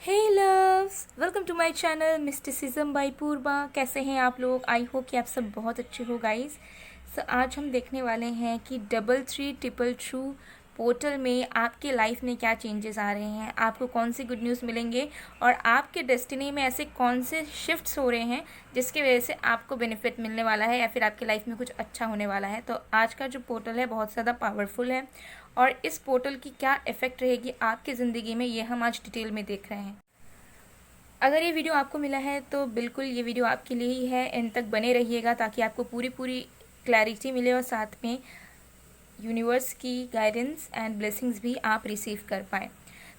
Hey loves, welcome to my channel mysticism by Purva. कैसे हैं आप लोग? आई होप कि आप सब बहुत अच्छे हो गाइस। सो आज हम देखने वाले हैं कि 3332 पोर्टल में आपके लाइफ में क्या चेंजेस आ रहे हैं, आपको कौन सी गुड न्यूज़ मिलेंगे और आपके डेस्टिनी में ऐसे कौन से शिफ्ट्स हो रहे हैं जिसकी वजह से आपको बेनिफिट मिलने वाला है या फिर आपकी लाइफ में कुछ अच्छा होने वाला है। तो आज का जो पोर्टल है बहुत ज़्यादा पावरफुल है और इस पोर्टल की क्या इफ़ेक्ट रहेगी आपकी ज़िंदगी में, ये हम आज डिटेल में देख रहे हैं। अगर ये वीडियो आपको मिला है तो बिल्कुल ये वीडियो आपके लिए ही है, एंड तक बने रहिएगा ताकि आपको पूरी क्लैरिटी मिले और साथ में यूनिवर्स की गाइडेंस एंड ब्लेसिंग्स भी आप रिसीव कर पाएँ।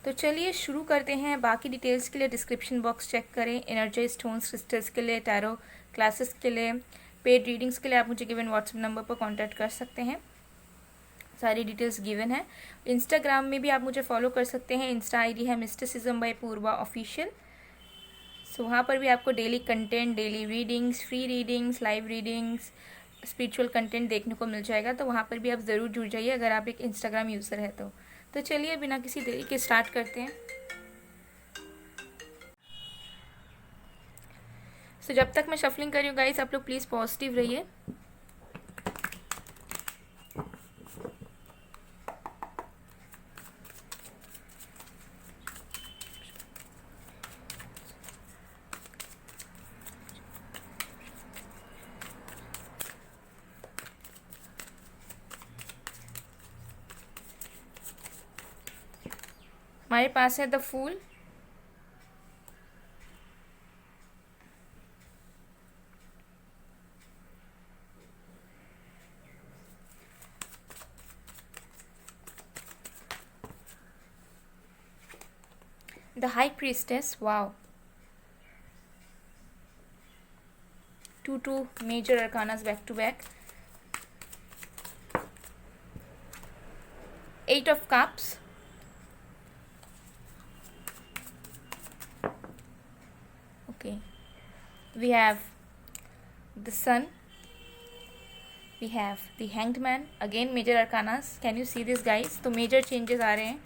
तो चलिए शुरू करते हैं। बाकी डिटेल्स के लिए डिस्क्रिप्शन बॉक्स चेक करें। एनर्जी स्टोन्स क्रिस्टल्स के लिए, टैरो क्लासेस के लिए, पेड रीडिंग्स के लिए आप मुझे गिवन व्हाट्सएप नंबर पर कॉन्टैक्ट कर सकते हैं। सारी डिटेल्स गिवन है। इंस्टाग्राम में भी आप मुझे फॉलो कर सकते हैं। इंस्टा आईडी है मिस्टिसिज्म बाय पूर्वा ऑफिशियल। सो वहाँ पर भी आपको daily content, daily readings, free readings, live readings, spiritual content देखने को मिल जाएगा। तो वहाँ पर भी आप ज़रूर जुड़ जाइए अगर आप एक इंस्टाग्राम यूज़र है तो चलिए बिना किसी देरी के स्टार्ट करते हैं। सो जब तक मैं शफलिंग कर रही हूँ गाइस, आप लोग प्लीज़ पॉजिटिव रहिए। हमारे पास है the fool, the high priestess, wow, two major arcanas back to back, Eight of Cups, okay, we have the Sun, we have the Hanged Man, again major arcanas. Can you see this guys? तो major changes आ रहे हैं।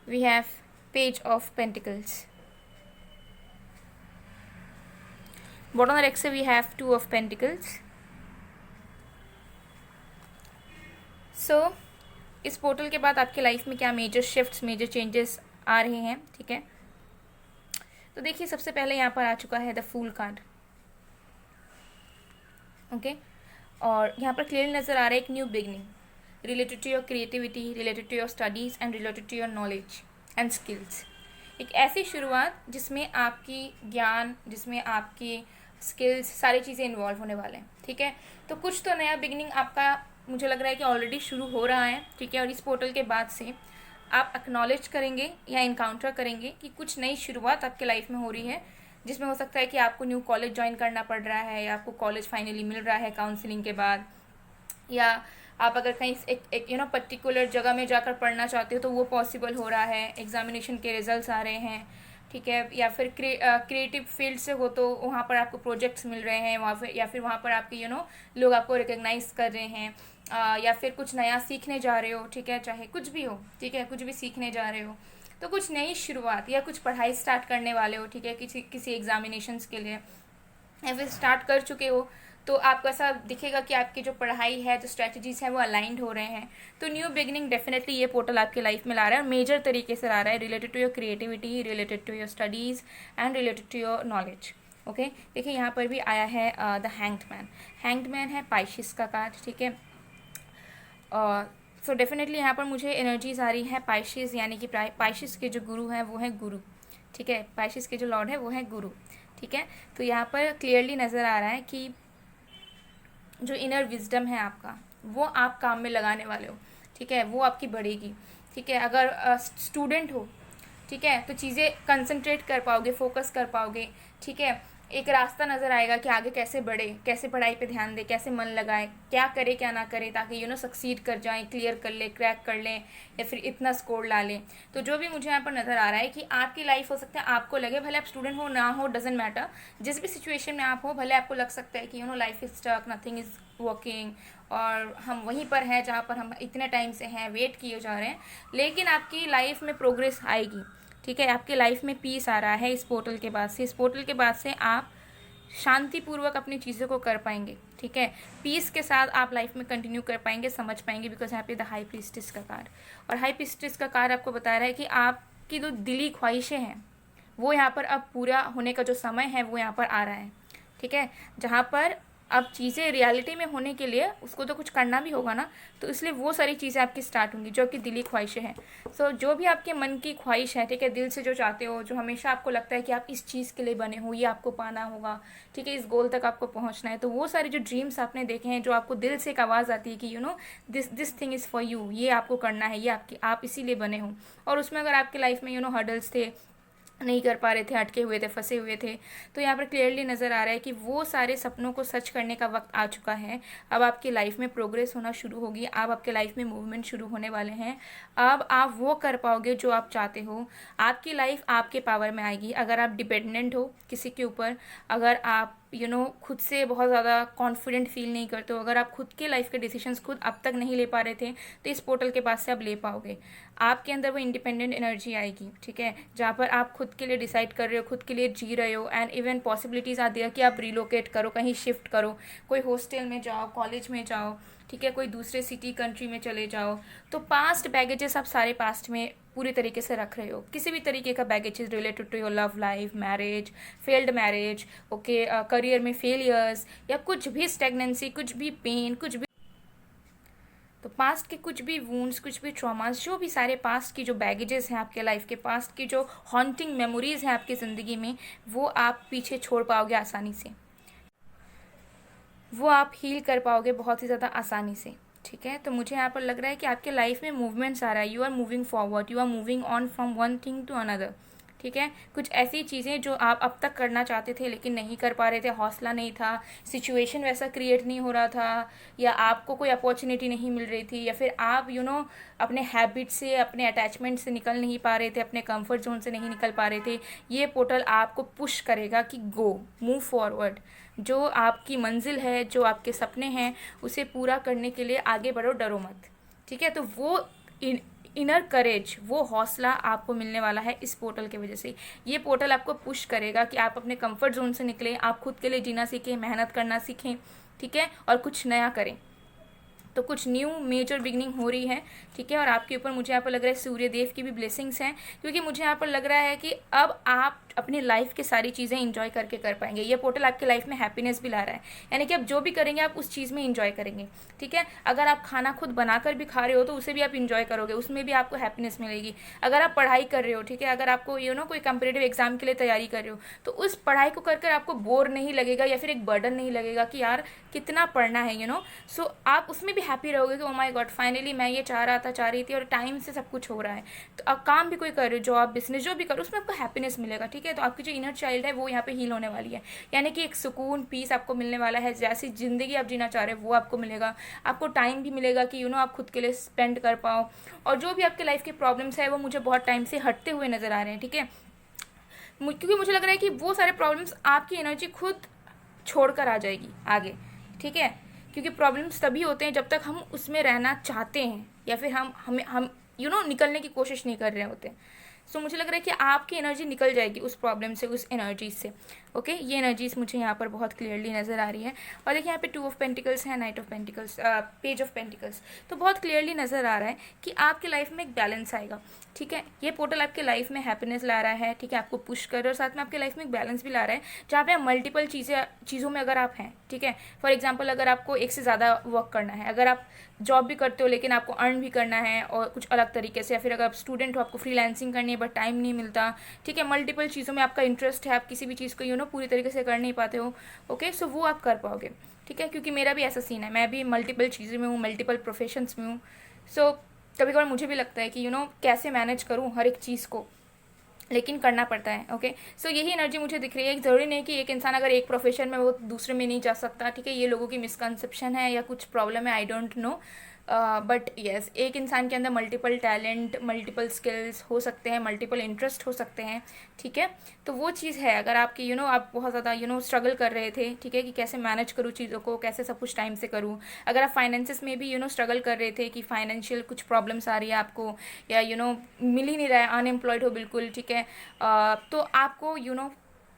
We have Page of Pentacles. Bottom right से we have Two of Pentacles. So इस portal के बाद आपके life में क्या मेजर शिफ्ट्स, मेजर चेंजेस आ रहे हैं, ठीक है। तो देखिए सबसे पहले यहाँ पर आ चुका है द फूल कार्ड, ओके। और यहाँ पर क्लियर नज़र आ रहा है एक new beginning related to your creativity, related to your studies and related to your knowledge and skills. एक ऐसी शुरुआत जिसमें आपकी ज्ञान, जिसमें आपकी स्किल्स, सारी चीज़ें इन्वॉल्व होने वाले हैं, ठीक है। तो कुछ तो नया बिगनिंग आपका मुझे लग रहा है कि ऑलरेडी शुरू हो रहा है, ठीक है। और इस पोर्टल के बाद से आप एक्नॉलेज करेंगे या इनकाउंटर करेंगे कि कुछ नई शुरुआत आपके लाइफ में हो रही है, जिसमें हो सकता है कि आपको न्यू कॉलेज ज्वाइन करना पड़ रहा है या आपको कॉलेज फाइनली मिल रहा है काउंसलिंग के बाद, या आप अगर कहीं एक पर्टिकुलर जगह में जाकर पढ़ना चाहते हो तो वो पॉसिबल हो रहा है, एग्जामिनेशन के रिजल्ट्स आ रहे हैं, ठीक है। या फिर क्रिएटिव फील्ड से हो तो वहाँ पर आपको प्रोजेक्ट्स मिल रहे हैं, वहाँ पर या फिर वहाँ पर आपके लोग आपको रिकग्नाइज कर रहे हैं, या फिर कुछ नया सीखने जा रहे हो, ठीक है, चाहे कुछ भी हो, ठीक है, कुछ भी सीखने जा रहे हो तो कुछ नई शुरुआत या कुछ पढ़ाई स्टार्ट करने वाले हो, ठीक है, किसी एग्जामिनेशंस के लिए, या फिर स्टार्ट कर चुके हो तो आपको ऐसा दिखेगा कि आपकी जो पढ़ाई है, जो स्ट्रेटजीज हैं वो अलाइंड हो रहे हैं। तो न्यू बिगनिंग डेफिनेटली ये पोर्टल आपके लाइफ में ला रहा है और मेजर तरीके से ला रहा है, related to your creativity, related to your studies and related to your knowledge, okay. देखिए यहाँ पर भी आया है the hanged man. Hanged man है पाइशिस का कार्ड, ठीक है। सो डेफिनेटली यहाँ पर मुझे एनर्जीज आ रही है पाइशिस, यानी कि पाइशिस के जो गुरु हैं वो हैं गुरु, ठीक है। पाइशिस के जो लॉर्ड है वो है गुरु, ठीक है। तो यहाँ पर क्लियरली नज़र आ रहा है कि जो इनर विजडम है आपका वो आप काम में लगाने वाले हो, ठीक है, वो आपकी बढ़ेगी, ठीक है। अगर स्टूडेंट हो, ठीक है, तो चीज़ें कंसंट्रेट कर पाओगे, फोकस कर पाओगे, ठीक है। एक रास्ता नज़र आएगा कि आगे कैसे बढ़े, कैसे पढ़ाई पे ध्यान दे, कैसे मन लगाए, क्या करे क्या ना करे, ताकि सक्सीड कर जाएं, क्लियर कर ले, क्रैक कर लें, या फिर इतना स्कोर ला लें। तो जो भी मुझे यहाँ पर नज़र आ रहा है कि आपकी लाइफ हो सकता है आपको लगे, भले आप स्टूडेंट हो ना हो, डजेंट मैटर, जिस भी सिचुएशन में आप हो, भले आपको लग सकता है कि life is stuck, nothing is working, और हम वहीं पर हैं जहाँ पर हम इतने टाइम से हैं, वेट किए जा रहे हैं, लेकिन आपकी लाइफ में प्रोग्रेस आएगी। ठीक है, आपके लाइफ में पीस आ रहा है इस पोर्टल के बाद से। इस पोर्टल के बाद से आप शांतिपूर्वक अपनी चीज़ों को कर पाएंगे। ठीक है, पीस के साथ आप लाइफ में कंटिन्यू कर पाएंगे, समझ पाएंगे, बिकॉज यहाँ पे द हाई प्रीस्टिस का कार्ड, और हाई प्रीस्टिस का कार्ड आपको बता रहा है कि आपकी जो दिली ख्वाहिशें हैं वो यहाँ पर अब पूरा होने का जो समय है वो यहाँ पर आ रहा है। ठीक है, जहाँ पर अब चीज़ें रियलिटी में होने के लिए उसको तो कुछ करना भी होगा ना, तो इसलिए वो सारी चीज़ें आपकी स्टार्ट होंगी जो आपकी दिली ख्वाहिशें हैं। सो जो भी आपके मन की ख्वाहिश है, ठीक है, दिल से जो चाहते हो, जो हमेशा आपको लगता है कि आप इस चीज़ के लिए बने हो, ये आपको पाना होगा, ठीक है, इस गोल तक आपको पहुंचना है, तो वो सारे जो ड्रीम्स आपने देखे हैं, जो आपको दिल से एक आवाज़ आती है कि this thing is for you, ये आपको करना है, ये आप इसीलिए बने हो। और उसमें अगर आपकी लाइफ में हर्डल्स थे, नहीं कर पा रहे थे, अटके हुए थे, फंसे हुए थे, तो यहाँ पर क्लियरली नज़र आ रहा है कि वो सारे सपनों को सच करने का वक्त आ चुका है। अब आपकी लाइफ में प्रोग्रेस होना शुरू होगी, अब आपके लाइफ में मूवमेंट शुरू होने वाले हैं। अब आप वो कर पाओगे जो आप चाहते हो, आपकी लाइफ आपके पावर में आएगी। अगर आप डिपेंडेंट हो किसी के ऊपर, अगर आप खुद से बहुत ज़्यादा कॉन्फिडेंट फील नहीं करते हो, अगर आप खुद के लाइफ के डिसीजंस खुद अब तक नहीं ले पा रहे थे, तो इस पोर्टल के पास से आप ले पाओगे। आपके अंदर वो इंडिपेंडेंट एनर्जी आएगी। ठीक है, जहाँ पर आप खुद के लिए डिसाइड कर रहे हो, खुद के लिए जी रहे हो, एंड इवन पॉसिबिलिटीज़ आती है कि आप रिलोकेट करो, कहीं शिफ्ट करो, कोई हॉस्टल में जाओ, कॉलेज में जाओ, ठीक है, कोई दूसरे सिटी कंट्री में चले जाओ। तो पास्ट बैगेजेस आप सारे पास्ट में पूरी तरीके से रख रहे हो। किसी भी तरीके का baggages related to your love life, marriage, failed marriage, okay, career में फेलियर्स, या कुछ भी स्टेगनेंसी, कुछ भी पेन, कुछ भी, तो पास्ट के कुछ भी वूंड्स, कुछ भी ट्रॉमास, जो भी सारे पास्ट की जो बैगेजेस हैं आपके लाइफ के, पास्ट की जो हॉन्टिंग मेमोरीज हैं आपकी ज़िंदगी में, वो आप पीछे छोड़ पाओगे आसानी से, वो आप हील कर पाओगे बहुत ही ज़्यादा आसानी से। ठीक है, तो मुझे यहाँ पर लग रहा है कि आपके लाइफ में मूवमेंट्स आ रहा है, you are moving forward, you are moving on from one thing to another. ठीक है, कुछ ऐसी चीज़ें जो आप अब तक करना चाहते थे लेकिन नहीं कर पा रहे थे, हौसला नहीं था, सिचुएशन वैसा क्रिएट नहीं हो रहा था, या आपको कोई अपॉर्चुनिटी नहीं मिल रही थी, या फिर आप अपने हैबिट से, अपने अटैचमेंट से निकल नहीं पा रहे थे, अपने कंफर्ट जोन से नहीं निकल पा रहे थे। ये पोर्टल आपको पुश करेगा कि गो, मूव फॉरवर्ड, जो आपकी मंजिल है, जो आपके सपने हैं, उसे पूरा करने के लिए आगे बढ़ो, डरो मत। ठीक है, तो वो इनर करेज, वो हौसला आपको मिलने वाला है इस पोर्टल की वजह से। ये पोर्टल आपको पुश करेगा कि आप अपने कंफर्ट जोन से निकलें, आप खुद के लिए जीना सीखें, मेहनत करना सीखें, ठीक है, और कुछ नया करें। तो कुछ न्यू मेजर बिगनिंग हो रही है। ठीक है, और आपके ऊपर मुझे यहाँ पर लग रहा है सूर्य देव की भी ब्लेसिंग्स हैं, क्योंकि मुझे यहाँ पर लग रहा है कि अब आप अपनी लाइफ की सारी चीज़ें इंजॉय करके कर पाएंगे। ये पोर्टल आपकी लाइफ में हैप्पीनेस भी ला रहा है, यानी कि आप जो भी करेंगे आप उस चीज़ में इंजॉय करेंगे। ठीक है, अगर आप खाना खुद बनाकर भी खा रहे हो तो उसे भी आप इंजॉय करोगे, उसमें भी आपको हैप्पीनेस मिलेगी। अगर आप पढ़ाई कर रहे हो, ठीक है, अगर आपको कोई कंपेटिटिव एग्जाम के लिए तैयारी कर रहे हो, तो उस पढ़ाई को कर आपको बोर नहीं लगेगा, या फिर एक बर्डन नहीं लगेगा कि यार कितना पढ़ना है। सो आप उसमें भी हैप्पी रहोगे कि ओ माय गॉड, फाइनली मैं ये चाह रही थी और टाइम से सब कुछ हो रहा है। तो आप काम भी कोई कर रहे हो, जॉब, बिजनेस, जो भी करो, उसमें आपको हैप्पीनेस मिलेगा। ठीक है, तो आपकी जो इनर चाइल्ड है वो यहाँ पे हील होने वाली है, यानी कि एक सुकून, पीस आपको मिलने वाला है। जैसी जिंदगी आप जीना चाह रहे हो वो आपको मिलेगा। आपको टाइम भी मिलेगा कि आप खुद के लिए स्पेंड कर पाओ, और जो भी आपके लाइफ की प्रॉब्लम्स है वो मुझे बहुत टाइम से हटते हुए नजर आ रहे हैं। ठीक है, क्योंकि मुझे लग रहा है कि वो सारे प्रॉब्लम्स आपकी एनर्जी खुद छोड़कर आ जाएगी आगे। ठीक है, क्योंकि प्रॉब्लम्स तभी होते हैं जब तक हम उसमें रहना चाहते हैं, या फिर हम निकलने की कोशिश नहीं कर रहे होते। सो मुझे लग रहा है कि आपकी एनर्जी निकल जाएगी उस प्रॉब्लम से, उस एनर्जी से। ओके, ये एनर्जीज मुझे यहाँ पर बहुत क्लियरली नज़र आ रही है। और देखिए यहाँ पे 2 ऑफ पेंटिकल्स है, night of pentacles, page of pentacles, तो बहुत क्लियरली नज़र आ रहा है कि आपकी लाइफ में एक बैलेंस आएगा। ठीक है, ये पोर्टल आपके लाइफ में हैप्पीनेस ला रहा है। ठीक है, आपको पुश कर रहा है, और साथ में आपके लाइफ में एक बैलेंस भी ला रहा है, जहाँ पे मल्टीपल चीज़ों में अगर आप हैं। ठीक है, फॉर एग्जाम्पल अगर आपको एक से ज़्यादा वर्क करना है, अगर आप जॉब भी करते हो लेकिन आपको अर्न भी करना है और कुछ अलग तरीके से, या फिर अगर आप स्टूडेंट हो, आपको फ्रीलांसिंग करनी है बट टाइम नहीं मिलता। ठीक है, मल्टीपल चीज़ों में आपका इंटरेस्ट है, आप किसी भी चीज़ को पूरी तरीके से कर नहीं पाते हो। ओके, सो वो आप कर पाओगे। ठीक है, क्योंकि मेरा भी ऐसा सीन है, मैं भी मल्टीपल चीज़ों में हूँ, मल्टीपल प्रोफेशंस में हूँ। सो कभी कभार मुझे भी लगता है कि कैसे मैनेज करूँ हर एक चीज़ को, लेकिन करना पड़ता है। ओके, सो यही एनर्जी मुझे दिख रही है। ज़रूरी नहीं कि एक इंसान अगर एक प्रोफेशन में वो दूसरे में नहीं जा सकता, ठीक है, ये लोगों की मिसकंसेप्शन है या कुछ प्रॉब्लम है, I don't know. But yes, एक इंसान के अंदर मल्टीपल टैलेंट, मल्टीपल स्किल्स हो सकते हैं, मल्टीपल इंटरेस्ट हो सकते हैं, ठीक है। तो वो चीज़ है, अगर आपकी आप बहुत ज़्यादा स्ट्रगल कर रहे थे, ठीक है, कि कैसे मैनेज करूँ चीज़ों को, कैसे सब कुछ टाइम से करूँ। अगर आप फाइनेंसिस में भी स्ट्रगल कर रहे थे कि फाइनेंशियल कुछ प्रॉब्लम्स आ रही है आपको, या मिल ही नहीं रहा है, अनएम्प्लॉयड हो बिल्कुल, ठीक है, तो आपको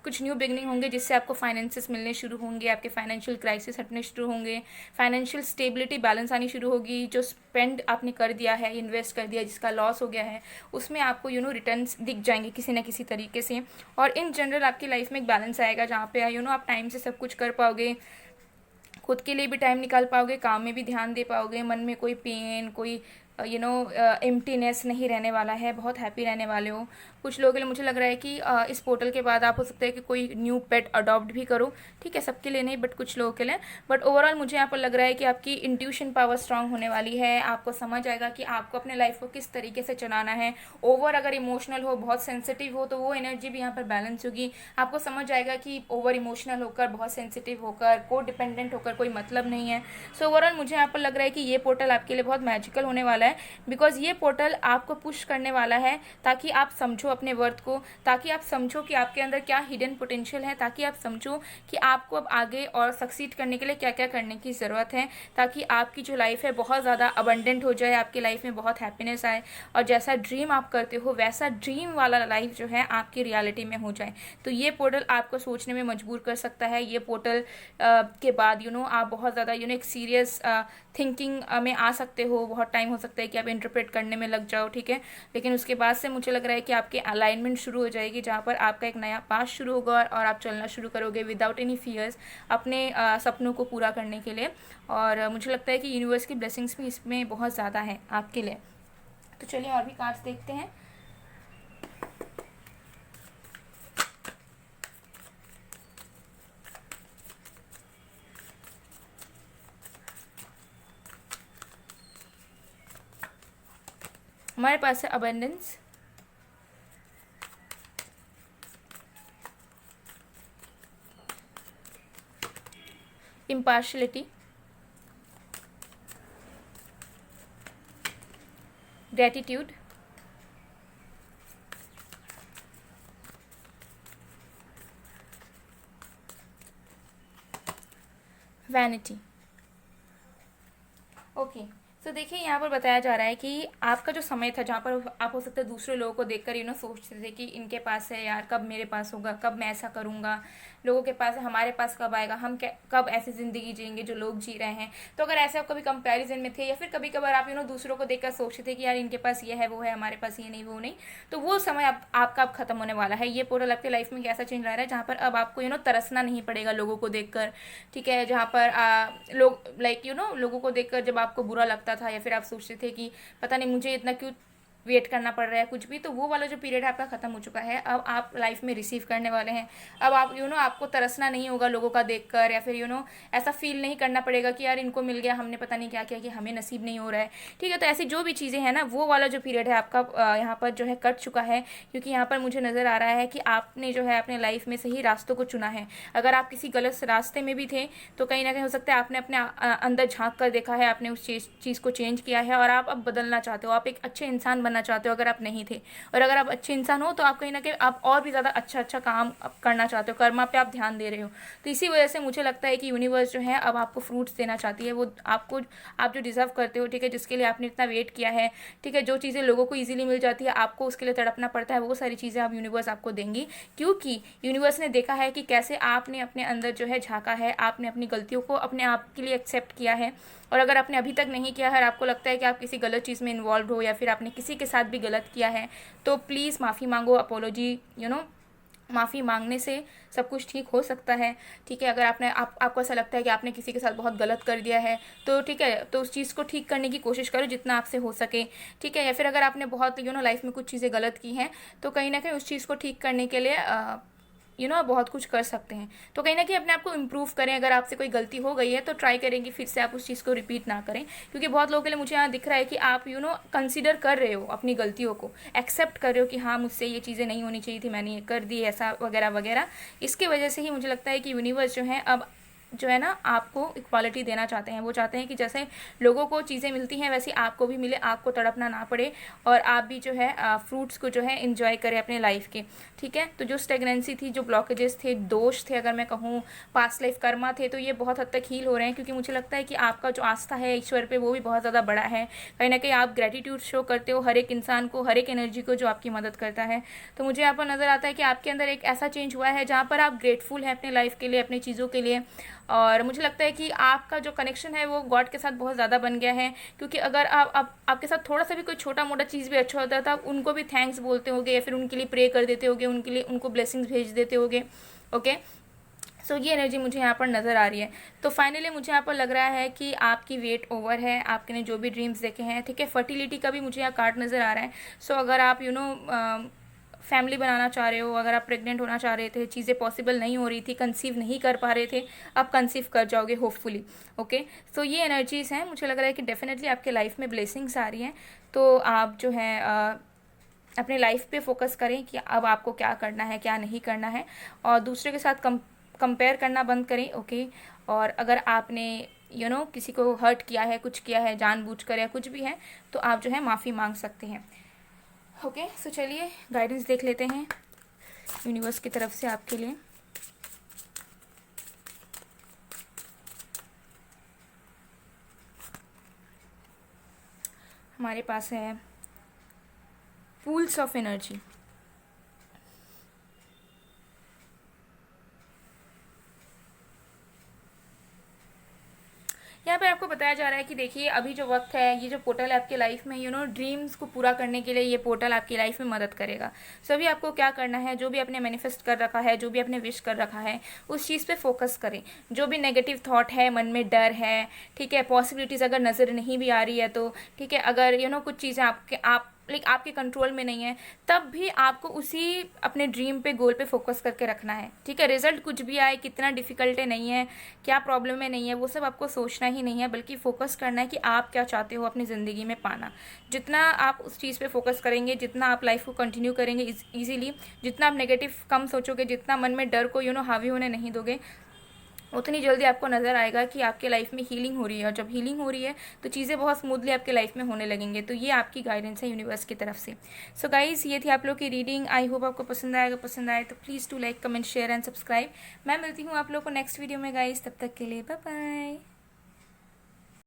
कुछ न्यू बिगनिंग होंगे जिससे आपको फाइनेंसेस मिलने शुरू होंगे, आपके फाइनेंशियल क्राइसिस हटने शुरू होंगे, फाइनेंशियल स्टेबिलिटी, बैलेंस आनी शुरू होगी। जो स्पेंड आपने कर दिया है, इन्वेस्ट कर दिया, जिसका लॉस हो गया है, उसमें आपको रिटर्न्स दिख जाएंगे किसी ना किसी तरीके से। और इन जनरल आपकी लाइफ में एक बैलेंस आएगा जहाँ पे आप टाइम से सब कुछ कर पाओगे, खुद के लिए भी टाइम निकाल पाओगे, काम में भी ध्यान दे पाओगे, मन में कोई पेन, कोई एम्प्टीनेस नहीं रहने वाला है, बहुत हैप्पी रहने वाले हो। कुछ लोगों के लिए मुझे लग रहा है कि इस पोर्टल के बाद आप हो सकता है कि कोई न्यू पेट अडॉप्ट भी करो, ठीक है, सबके लिए नहीं बट कुछ लोगों के लिए। बट ओवरऑल मुझे यहाँ पर लग रहा है कि आपकी इंट्यूशन पावर स्ट्रांग होने वाली है, आपको समझ आएगा कि आपको अपने लाइफ को किस तरीके से चलाना है। ओवर अगर इमोशनल हो, बहुत सेंसिटिव हो, तो वो एनर्जी भी यहाँ पर बैलेंस होगी। आपको समझ आएगा कि ओवर इमोशनल होकर, बहुत सेंसिटिव होकर, को डिपेंडेंट होकर कोई मतलब नहीं है। सो ओवरऑल मुझे यहाँ पर लग रहा है कि ये पोर्टल आपके लिए बहुत मैजिकल होने वाला है, बिकॉज ये पोर्टल आपको पुश करने वाला है ताकि आप समझो अपने वर्थ को, ताकि आप समझो कि आपके अंदर क्या हिडन पोटेंशियल है, ताकि आप समझो कि आपको अब आगे और सक्सीड करने के लिए क्या क्या करने की ज़रूरत है, ताकि आपकी जो लाइफ है बहुत ज़्यादा अबंडेंट हो जाए, आपकी लाइफ में बहुत हैप्पीनेस आए, और जैसा ड्रीम आप करते हो वैसा ड्रीम वाला लाइफ जो है आपकी रियलिटी में हो जाए। तो ये पोर्टल आपको सोचने में मजबूर कर सकता है। ये पोर्टल के बाद आप बहुत ज़्यादा एक सीरियस थिंकिंग में आ सकते हो। बहुत टाइम हो सकता है कि आप इंटरप्रेट करने में लग जाओ, ठीक है, लेकिन उसके बाद से मुझे लग रहा है कि आपकी अलाइनमेंट शुरू हो जाएगी, जहाँ पर आपका एक नया पाथ शुरू होगा और आप चलना शुरू करोगे विदाउट एनी फियर्स अपने सपनों को पूरा करने के लिए। और मुझे लगता है कि यूनिवर्स की ब्लेसिंग्स भी इसमें बहुत ज़्यादा है आपके लिए। तो चलिए और भी कार्ड्स देखते हैं। हमारे पास है abundance, impartiality, gratitude, vanity। Okay, तो देखिए यहाँ पर बताया जा रहा है कि आपका जो समय था जहाँ पर आप हो सकता है दूसरे लोगों को देखकर सोचते थे कि इनके पास है यार, कब मेरे पास होगा, कब मैं ऐसा करूँगा, लोगों के पास है, हमारे पास कब आएगा, हम कब ऐसी ज़िंदगी जिएंगे जो लोग जी रहे हैं। तो अगर ऐसे आप कभी कंपैरिजन में थे, या फिर कभी कभार आप दूसरों को देखकर सोचते थे कि यार इनके पास ये है, वो है, हमारे पास ये नहीं, वो नहीं, तो वो समय आपका अब खत्म होने वाला है। ये पोर्टल आपकी लाइफ में कैसा चेंज ला रहा है जहाँ पर अब आपको तरसना नहीं पड़ेगा लोगों को देखकर, ठीक है, जहाँ पर लोग लाइक लोगों को देखकर जब आपको बुरा लगता था, या फिर आप सोचते थे कि पता नहीं मुझे इतना क्यों वेट करना पड़ रहा है कुछ भी, तो वो वाला जो पीरियड आपका खत्म हो चुका है। अब आप लाइफ में रिसीव करने वाले हैं। अब आप आपको तरसना नहीं होगा लोगों का देखकर, या फिर ऐसा फील नहीं करना पड़ेगा कि यार इनको मिल गया, हमने पता नहीं क्या किया कि हमें नसीब नहीं हो रहा है, ठीक है। तो ऐसी जो भी चीज़ें हैं ना, वो वाला जो पीरियड है आपका यहाँ पर जो है कट चुका है, क्योंकि यहाँ पर मुझे नज़र आ रहा है कि आपने जो है अपने लाइफ में सही रास्तों को चुना है। अगर आप किसी गलत रास्ते में भी थे तो कहीं ना कहीं हो सकता है आपने अपने अंदर झांक कर देखा है, आपने उस चीज़ को चेंज किया है, और आप अब बदलना चाहते हो, आप एक अच्छे इंसान बनना चाहते हो अगर आप नहीं थे। और अगर आप अच्छे इंसान हो तो आप कहीं ना कहीं आप और भी ज़्यादा अच्छा काम करना चाहते हो, कर्मा पे आप ध्यान दे रहे हो। तो इसी वजह से मुझे लगता है कि यूनिवर्स जो है अब आपको फ्रूट्स देना चाहती है, वो आपको, आप जो डिजर्व करते हो, ठीक है, जिसके लिए आपने इतना वेट किया है, ठीक है, जो चीज़ें लोगों को ईजिली मिल जाती है आपको उसके लिए तड़पना पड़ता है, वो सारी चीज़ें अब यूनिवर्स आपको देंगी, क्योंकि यूनिवर्स ने देखा है कि कैसे आपने अपने अंदर जो है झांका है, आपने अपनी गलतियों को अपने आप के लिए एक्सेप्ट किया है। और अगर आपने अभी तक नहीं किया है और आपको लगता है कि आप किसी गलत चीज़ में इन्वॉल्व हो, या फिर आपने किसी के साथ भी गलत किया है, तो प्लीज़ माफ़ी मांगो, अपोलॉजी, माफ़ी मांगने से सब कुछ ठीक हो सकता है, ठीक है। अगर आपको ऐसा लगता है कि आपने किसी के साथ बहुत गलत कर दिया है, तो ठीक है, तो उस चीज़ को ठीक करने की कोशिश करो जितना आपसे हो सके, ठीक है। या फिर अगर आपने बहुत लाइफ में कुछ चीज़ें गलत की हैं, तो कहीं ना कहीं उस चीज़ को ठीक करने के लिए आप बहुत कुछ कर सकते हैं। तो कहीं ना कहीं अपने आप को इम्प्रूव करें। अगर आपसे कोई गलती हो गई है तो ट्राई करेंगे फिर से आप उस चीज़ को रिपीट ना करें, क्योंकि बहुत लोगों के लिए मुझे यहाँ दिख रहा है कि आप कंसिडर कर रहे हो अपनी गलतियों को, एक्सेप्ट कर रहे हो कि हाँ मुझसे ये चीज़ें नहीं होनी चाहिए थी, मैंने ये कर दी ऐसा वगैरह वगैरह। इसकी वजह से ही मुझे लगता है कि यूनिवर्स जो है अब जो है ना आपको इक्वालिटी देना चाहते हैं। वो चाहते हैं कि जैसे लोगों को चीज़ें मिलती हैं वैसे आपको भी मिले, आपको तड़पना ना पड़े, और आप भी जो है फ्रूट्स को जो है इंजॉय करें अपने लाइफ के। ठीक है, तो जो स्टेगनेंसी थी, जो ब्लॉकेजेस थे, दोष थे, अगर मैं कहूँ पास्ट लाइफ कर्मा थे, तो ये बहुत हद तक हील हो रहे हैं, क्योंकि मुझे लगता है कि आपका जो आस्था है ईश्वर पे वो भी बहुत ज़्यादा बड़ा है। कहीं ना कहीं आप ग्रेटिट्यूड शो करते हो हर एक इंसान को, हर एक एनर्जी को जो आपकी मदद करता है। तो मुझे यहाँ पर नज़र आता है कि आपके अंदर एक ऐसा चेंज हुआ है जहाँ पर आप ग्रेटफुल हैं अपने लाइफ के लिए, अपनी चीज़ों के लिए। और मुझे लगता है कि आपका जो कनेक्शन है वो गॉड के साथ बहुत ज़्यादा बन गया है, क्योंकि अगर आपके साथ थोड़ा सा भी कोई छोटा मोटा चीज़ भी अच्छा होता है तो आप उनको भी थैंक्स बोलते होगे, या फिर उनके लिए प्रे कर देते होगे, उनके लिए उनको ब्लेसिंग्स भेज देते होगे। ओके, सो ये एनर्जी मुझे यहाँ पर नज़र आ रही है। तो फाइनली मुझे यहाँ पर लग रहा है कि आपकी वेट ओवर है, आपने जो भी ड्रीम्स देखे हैं। ठीक है, फर्टिलिटी का भी मुझे यहाँ कार्ड नज़र आ रहा है। सो अगर आप फैमिली बनाना चाह रहे हो, अगर आप प्रेग्नेंट होना चाह रहे थे, चीज़ें पॉसिबल नहीं हो रही थी, कंसीव नहीं कर पा रहे थे, आप कंसीव कर जाओगे होपफुली। ओके, सो ये एनर्जीज़ हैं। मुझे लग रहा है कि डेफिनेटली आपके लाइफ में ब्लेसिंग्स आ रही हैं। तो आप जो है अपने लाइफ पे फोकस करें कि अब आपको क्या करना है, क्या नहीं करना है, और दूसरे के साथ कंपेयर करना बंद करें। ओके, और अगर आपने किसी को हर्ट किया है, कुछ किया है जानबूझकर या कुछ भी है, तो आप जो है माफ़ी मांग सकते हैं। ओके, सो चलिए गाइडेंस देख लेते हैं यूनिवर्स की तरफ से आपके लिए। हमारे पास है पूल्स ऑफ एनर्जी। यहाँ पे आपको बताया जा रहा है कि देखिए अभी जो वक्त है, ये जो पोर्टल है आपके लाइफ में ड्रीम्स को पूरा करने के लिए ये पोर्टल आपकी लाइफ में मदद करेगा। सो अभी आपको क्या करना है, जो भी आपने मैनिफेस्ट कर रखा है, जो भी आपने विश कर रखा है, उस चीज़ पे फोकस करें। जो भी नेगेटिव थॉट है, मन में डर है, ठीक है, पॉसिबिलिटीज़ अगर नज़र नहीं भी आ रही है तो ठीक है, अगर कुछ चीज़ें आपके कंट्रोल में नहीं है, तब भी आपको उसी अपने ड्रीम पे, गोल पे फोकस करके रखना है। ठीक है, रिजल्ट कुछ भी आए, कितना डिफिकल्ट है, नहीं है, क्या प्रॉब्लम है, नहीं है, वो सब आपको सोचना ही नहीं है, बल्कि फोकस करना है कि आप क्या चाहते हो अपनी ज़िंदगी में पाना। जितना आप उस चीज़ पे फोकस करेंगे, जितना आप लाइफ को कंटिन्यू करेंगे ईजिली, जितना आप नेगेटिव कम सोचोगे, जितना मन में डर को हावी होने नहीं दोगे, उतनी जल्दी आपको नज़र आएगा कि आपके लाइफ में हीलिंग हो रही है। और जब हीलिंग हो रही है तो चीज़ें बहुत स्मूथली आपके लाइफ में होने लगेंगे। तो ये आपकी गाइडेंस है यूनिवर्स की तरफ से। सो गाइज, ये थी आप लोग की रीडिंग। आई होप आपको पसंद आएगा। पसंद आए तो please to like, comment, share and subscribe. मैं मिलती हूँ आप लोग को नेक्स्ट वीडियो में गाइज। तब तक के लिए बाय बाय।